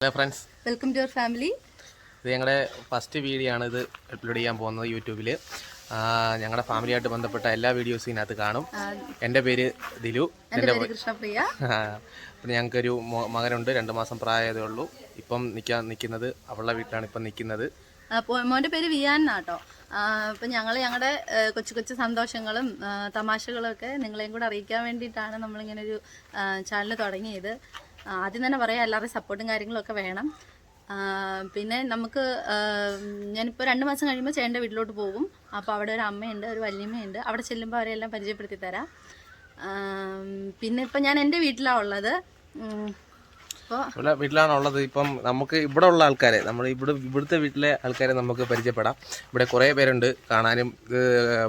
Hello friends, welcome to your family. ഇത് ഞങ്ങളുടെ first video ആണ്. ഇത് അപ്ലോഡ് ചെയ്യാൻ പോകുന്നത് യൂട്യൂബിൽ. ഞങ്ങളുടെ ഫാമിലിയായിട്ട് ബന്ധപ്പെട്ട എല്ലാ വീഡിയോസും ഇതിനകത്ത് കാണും. എൻ്റെ പേര് ദിലു. എൻ്റെ പേര് കൃഷ്ണപ്രിയ. പിന്നെ ഞങ്ങൾക്കൊരു മകനുണ്ട്, 2 മാസം പ്രായമേ ഉള്ളൂ. ഇപ്പം നിൽക്കുന്നത് അവളുടെ വീട്ടിലാണ് ഇപ്പം നിൽക്കുന്നത്. മോൻ്റെ പേര് വിയാൻ എന്നാട്ടോ. അപ്പം ഞങ്ങളുടെ കൊച്ചു കൊച്ചു സന്തോഷങ്ങളും തമാശകളും ഒക്കെ നിങ്ങളെയും കൂടെ അറിയിക്കാൻ വേണ്ടിയിട്ടാണ് നമ്മളിങ്ങനെ ഒരു ചാനൽ തുടങ്ങിയത്. ആദ്യം തന്നെ പറയാം, എല്ലാവരുടെയും സപ്പോർട്ടും കാര്യങ്ങളൊക്കെ വേണം. പിന്നെ നമുക്ക് ഞാനിപ്പോൾ 2 മാസം കഴിയുമ്പോൾ ചേട്ടൻ്റെ വീട്ടിലോട്ട് പോകും. അപ്പോൾ അവിടെ ഒരു അമ്മയുണ്ട്, ഒരു വല്യമ്മയുണ്ട്. അവിടെ ചെല്ലുമ്പോൾ അവരെല്ലാം പരിചയപ്പെടുത്തി തരാം. പിന്നെ ഇപ്പം ഞാൻ എൻ്റെ വീട്ടിലാണ് ഉള്ളത്. വീട്ടിലാണുള്ളത്. ഇപ്പം നമുക്ക് ഇവിടെ ഉള്ള ആൾക്കാരെ, ഇവിടുത്തെ വീട്ടിലെ ആൾക്കാരെ നമുക്ക് പരിചയപ്പെടാം. ഇവിടെ കുറേ പേരുണ്ട് കാണാനും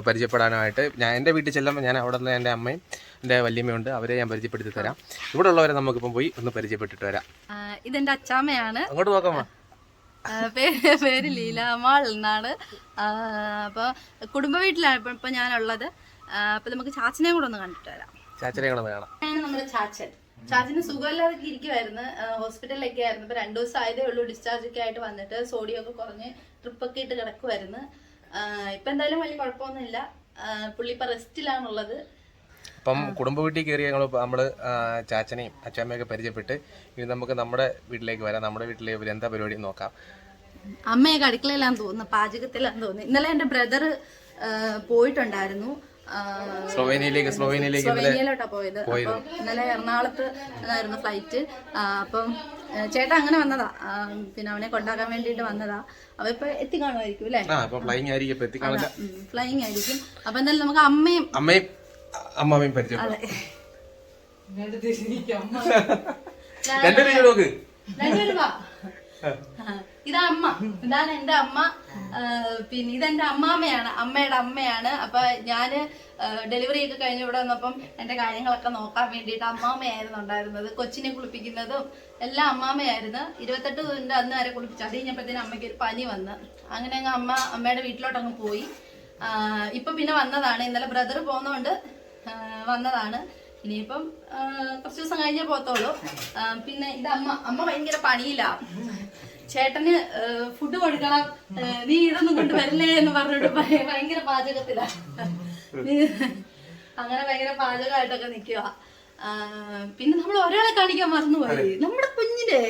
പരിചയപ്പെടാനുമായിട്ട്. എൻ്റെ വീട്ടിൽ ചെല്ലുമ്പോൾ ഞാൻ അവിടെ നിന്ന് എൻ്റെ അമ്മയും എൻ്റെ വല്യമ്മയുണ്ട്, അവരെ ഞാൻ പരിചയപ്പെടുത്തി തരാം. ഇവിടെ ഉള്ളവരെ നമുക്കിപ്പം പോയി ഒന്ന് പരിചയപ്പെട്ടിട്ട് വരാം. ഇതെൻ്റെ അച്ചാമ്മയാണ്. അങ്ങോട്ട് നോക്കാമോ? പേര് ലീലാമാൾ എന്നാണ്. അപ്പോൾ കുടുംബ വീട്ടിലാണ് ഇപ്പം ഞാനുള്ളത്. അപ്പം നമുക്ക് ചാച്ചനെയും കൂടെ ഒന്ന് കണ്ടിട്ട് വരാം. ചാച്ചനെ കൂടെ കാണാം. നമ്മുടെ ചാച്ചന് സുഖമില്ലാതെ ഇരിക്കുമായിരുന്നു, ഹോസ്പിറ്റലിലൊക്കെ ആയിരുന്നു. ഇപ്പൊ 2 ദിവസം ആയതേ ഉള്ളൂ ഡിസ്ചാർജ് ഒക്കെ ആയിട്ട് വന്നിട്ട്. സോഡിയം ഒക്കെ കുറഞ്ഞ് ട്രിപ്പൊക്കെ ഇട്ട് കിടക്കുമായിരുന്നു. ഇപ്പൊ എന്തായാലും വലിയ കുഴപ്പമൊന്നുമില്ല. പുള്ളി ഇപ്പൊ റെസ്റ്റിലാണുള്ളത്. അപ്പം കുടുംബ വീട്ടിൽ കയറി നമ്മള് ചാച്ചനെയും അച്ചാമ്മയൊക്കെ പരിചയപ്പെട്ട് ഇനി നമുക്ക് നമ്മുടെ വീട്ടിലേക്ക് വരാം. നമ്മുടെ വീട്ടിലെ എന്താ പരിപാടി നോക്കാം. അമ്മയൊക്കെ അടുക്കളയിലാന്ന് തോന്നുന്നു, പാചകത്തിലാന്ന് തോന്നുന്നു. ഇന്നലെ എന്റെ ബ്രദർ പോയിട്ടുണ്ടായിരുന്നു സ്ലൊവേനിയയിലോട്ടാ പോയത്. അപ്പം ഇന്നലെ എറണാകുളത്ത് ആയിരുന്നു ഫ്ലൈറ്റ്. അപ്പം ചേട്ടാ അങ്ങനെ വന്നതാ, പിന്നെ അവനെ കൊണ്ടാക്കാൻ വേണ്ടിട്ട് വന്നതാ. അവ ഇപ്പൊ എത്തിക്കാണുമായിരിക്കും അല്ലേ? ഫ്ലൈയിങ് ആയിരിക്കും. അപ്പൊ എന്തായാലും നമുക്ക് അമ്മയും പരിചയം. അതെ, ഇതാ അമ്മ, ഇതാണ് എന്റെ അമ്മ. പിന്നെ ഇതെന്റെ അമ്മാമ്മയാണ്, അമ്മയുടെ അമ്മയാണ്. അപ്പൊ ഞാന് ഡെലിവറി ഒക്കെ കഴിഞ്ഞ് ഇവിടെ വന്നപ്പം എന്റെ കാര്യങ്ങളൊക്കെ നോക്കാൻ വേണ്ടിയിട്ട് അമ്മാമ്മയായിരുന്നു ഉണ്ടായിരുന്നത്. കൊച്ചിനെ കുളിപ്പിക്കുന്നതും എല്ലാം അമ്മാമ്മയായിരുന്നു. 28 അന്ന് വരെ കുളിപ്പിച്ചു. അത് കഴിഞ്ഞപ്പോഴത്തേനും അമ്മയ്ക്ക് ഒരു പനി വന്ന് അങ്ങനെ അങ്ങ് അമ്മയുടെ വീട്ടിലോട്ടങ്ങ് പോയി. ഇപ്പൊ പിന്നെ വന്നതാണ്. ഇന്നലെ ബ്രദർ പോകുന്നോണ്ട് വന്നതാണ്. ഇനിയിപ്പം കുറച്ച് ദിവസം കഴിഞ്ഞേ പോത്തോളൂ. പിന്നെ ഇത് അമ്മ ഭയങ്കര പണിയില്ല. ചേട്ടന് ഫുഡ് കൊടുക്കണം, നീ ഇതൊന്നും കൊണ്ട് വരില്ലേ എന്ന് പറഞ്ഞിട്ട് ഭയങ്കര പാചകത്തിലാ. അങ്ങനെ ഭയങ്കര പാചകമായിട്ടൊക്കെ നിക്കുക. പിന്നെ നമ്മൾ ഒരാളെ കാണിക്കാൻ മറന്നുപോയി, നമ്മുടെ കുഞ്ഞിനെ.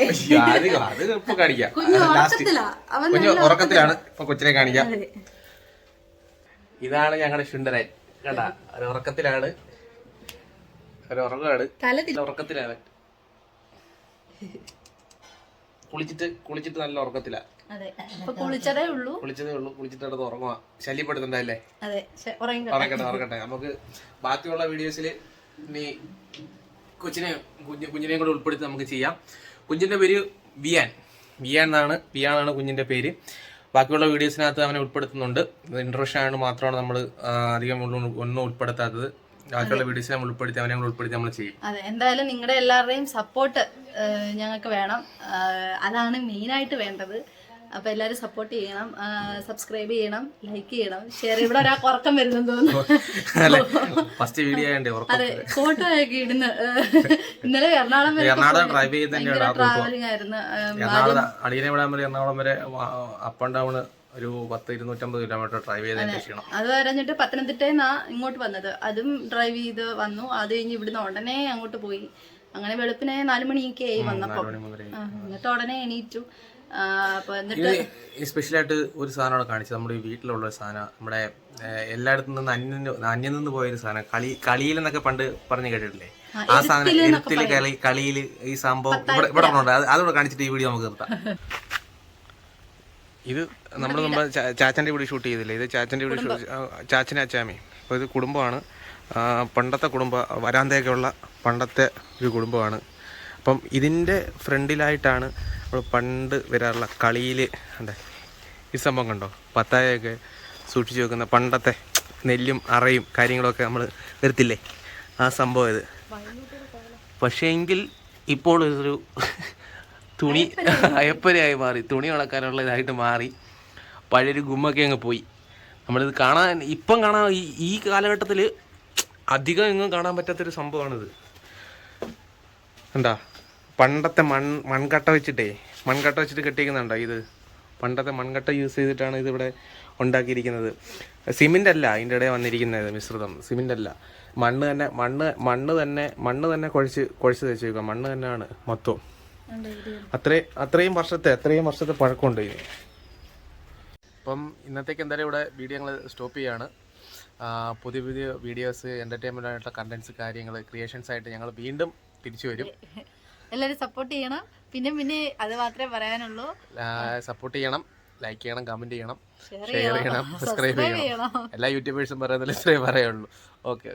കുഞ്ഞു ഉറക്കത്തിലാണ്, കൊച്ചിനെ കാണിക്കാം. ഇതാണ് ഞങ്ങളുടെ ശുണ്ടരൻ. കണ്ടാ, ഒരു ഉറക്കത്തിലാണ്, ഒരു ഉറങ്ങാണ്, ഉറക്കത്തിലാണ്. കുളിച്ചിട്ട് നല്ല ഉറക്കത്തിലാ. കുളിച്ചതേ ഉള്ളൂ, കുളിച്ചിട്ട് അടുത്ത് ഉറങ്ങുക. ശല്യപ്പെടുത്തണ്ടല്ലേ? ഉറക്കട്ടെ. നമുക്ക് ബാക്കിയുള്ള വീഡിയോസിൽ ഇനി കുഞ്ഞിനെയും കൂടെ ഉൾപ്പെടുത്തി നമുക്ക് ചെയ്യാം. കുഞ്ഞിന്റെ പേര് വിയാൻ എന്നാണ് കുഞ്ഞിന്റെ പേര്. ബാക്കിയുള്ള വീഡിയോസിനകത്ത് അവനെ ഉൾപ്പെടുത്തുന്നുണ്ട്. ഇൻട്രസ്റ്റ് ആയതുകൊണ്ട് മാത്രമാണ് നമ്മൾ അധികം ഒന്നും ഉൾപ്പെടുത്താത്തത്. ബാക്കിയുള്ള വീഡിയോസ് നമ്മൾ ഉൾപ്പെടുത്തി അവനെ ഉൾപ്പെടുത്തി നമ്മൾ ചെയ്യും. അതെ, എന്തായാലും നിങ്ങളുടെ എല്ലാവരുടെയും സപ്പോർട്ട് ഞങ്ങൾക്ക് വേണം. അതാണ് മെയിനായിട്ട് വേണ്ടത്. അപ്പൊ എല്ലാവരും സപ്പോർട്ട് ചെയ്യണം, സബ്സ്ക്രൈബ് ചെയ്യണം, ലൈക്ക് ചെയ്യണം, ഷെയർ. ഇവിടെ ഒരാൾക്ക് ഉറക്കം വരുന്നെന്ന് തോന്നുന്നു. ഫസ്റ്റ് വീഡിയോ അതെ, ഫോട്ടോ ഒക്കെ ഇടുന്നു. ഇന്നലെ എറണാകുളം ട്രാവലിംഗ് ആയിരുന്നു. എറണാകുളം വരെ അപ്പ് ആൻഡ് ഡൗൺ ഒരു 100-250 കിലോമീറ്റർ ഡ്രൈവ് ചെയ്തതിന് ശേഷം. അത് കഴിഞ്ഞിട്ട് പത്തനംതിട്ടയിന്നാ ഇങ്ങോട്ട് വന്നത്. അതും ഡ്രൈവ് ചെയ്ത് വന്നു. അത് കഴിഞ്ഞ് ഇവിടുന്ന് ഉടനെ അങ്ങോട്ട് പോയി. അങ്ങനെ വെളുപ്പിനെ 4 മണിയൊക്കെ ആയി വന്നപ്പോ. എന്നിട്ട് ഉടനെ എണീറ്റു. എന്നിട്ട് സ്പെഷ്യലായിട്ട് ഒരു സാധനം അവിടെ കാണിച്ചത്. നമ്മുടെ വീട്ടിലുള്ള ഒരു സാധനം, നമ്മുടെ എല്ലായിടത്തും നിന്ന് അന്യം നിന്ന് പോയൊരു സാധനം, കളിയിൽ എന്നൊക്കെ പണ്ട് പറഞ്ഞു കേട്ടിട്ടില്ലേ? ആ സാധനം എഴുത്തില് കളിയിൽ ഈ സംഭവം ഇവിടെ ഉണ്ട്. അതോടെ കാണിച്ചിട്ട് ഈ വീഡിയോ നമുക്ക് നിർത്താം. ഇത് നമ്മൾ ചാച്ചൻ്റെ വീട് ഷൂട്ട് ചെയ്തില്ലേ? ഇത് ചാച്ചൻ്റെ വീട്, ചാച്ചനെ അച്ചാമി. അപ്പോൾ ഇത് കുടുംബമാണ്, പണ്ടത്തെ കുടുംബം, വരാന്തയൊക്കെ ഉള്ള പണ്ടത്തെ ഒരു കുടുംബമാണ്. അപ്പം ഇതിൻ്റെ ഫ്രണ്ടിലായിട്ടാണ് നമ്മൾ പണ്ട് വരാറുള്ള കളിയിൽ എന്താ ഈ സംഭവം കണ്ടോ, പത്തായൊക്കെ സൂക്ഷിച്ച് വെക്കുന്ന പണ്ടത്തെ നെല്ലും അറയും കാര്യങ്ങളൊക്കെ നമ്മൾ വരത്തില്ലേ, ആ സംഭവം ഇത്. പക്ഷേ എങ്കിൽ ഇപ്പോൾ ഒരു തുണി അയപ്പരയായി മാറി, തുണി ഉണക്കാനുള്ള ഇതായിട്ട് മാറി, പഴയൊരു ഗുമ്മൊക്കെ അങ്ങ് പോയി. നമ്മളിത് ഇപ്പം കാണാൻ ഈ കാലഘട്ടത്തിൽ അധികം എങ്ങും കാണാൻ പറ്റാത്തൊരു സംഭവമാണിത്. എന്താ പണ്ടത്തെ മൺകട്ട വെച്ചിട്ട് കെട്ടിക്കുന്നുണ്ടോ ഇത്? പണ്ടത്തെ മൺകട്ട യൂസ് ചെയ്തിട്ടാണ് ഇതിവിടെ ഉണ്ടാക്കിയിരിക്കുന്നത്. സിമെൻ്റ് അല്ല ഇതിൻ്റെ ഇടയിൽ വന്നിരിക്കുന്നത് മിശ്രിതം, സിമെൻ്റ് അല്ല, മണ്ണ് തന്നെ കുഴച്ച് വെച്ചേക്കുക. മണ്ണ് തന്നെയാണ് മൊത്തം. അത്രയും വർഷത്തെ പഴക്കമുണ്ട് ഇതിന്. അപ്പം ഇന്നത്തേക്ക് എന്തായാലും ഇവിടെ വീഡിയോ ഞങ്ങൾ സ്റ്റോപ്പ് ചെയ്യാണ്. പുതിയ വീഡിയോസ്, എൻ്റർടൈൻമെൻ്റ് ആയിട്ടുള്ള കണ്ടൻസ്, കാര്യങ്ങൾ, ക്രിയേഷൻസ് ആയിട്ട് ഞങ്ങൾ വീണ്ടും തിരിച്ചു വരും. എല്ലാവരും സപ്പോർട്ട് ചെയ്യണം. പിന്നെ അത് മാത്രമേ പറയാനുള്ളൂ. സപ്പോർട്ട് ചെയ്യണം, ലൈക്ക് ചെയ്യണം, കമൻറ്റ് ചെയ്യണം, ഷെയർ ചെയ്യണം, സബ്സ്ക്രൈബ് ചെയ്യണം. എല്ലാ യൂട്യൂബേഴ്സും പറയുന്നതിൽ ഇത്രേ പറയുള്ളൂ. ഓക്കെ.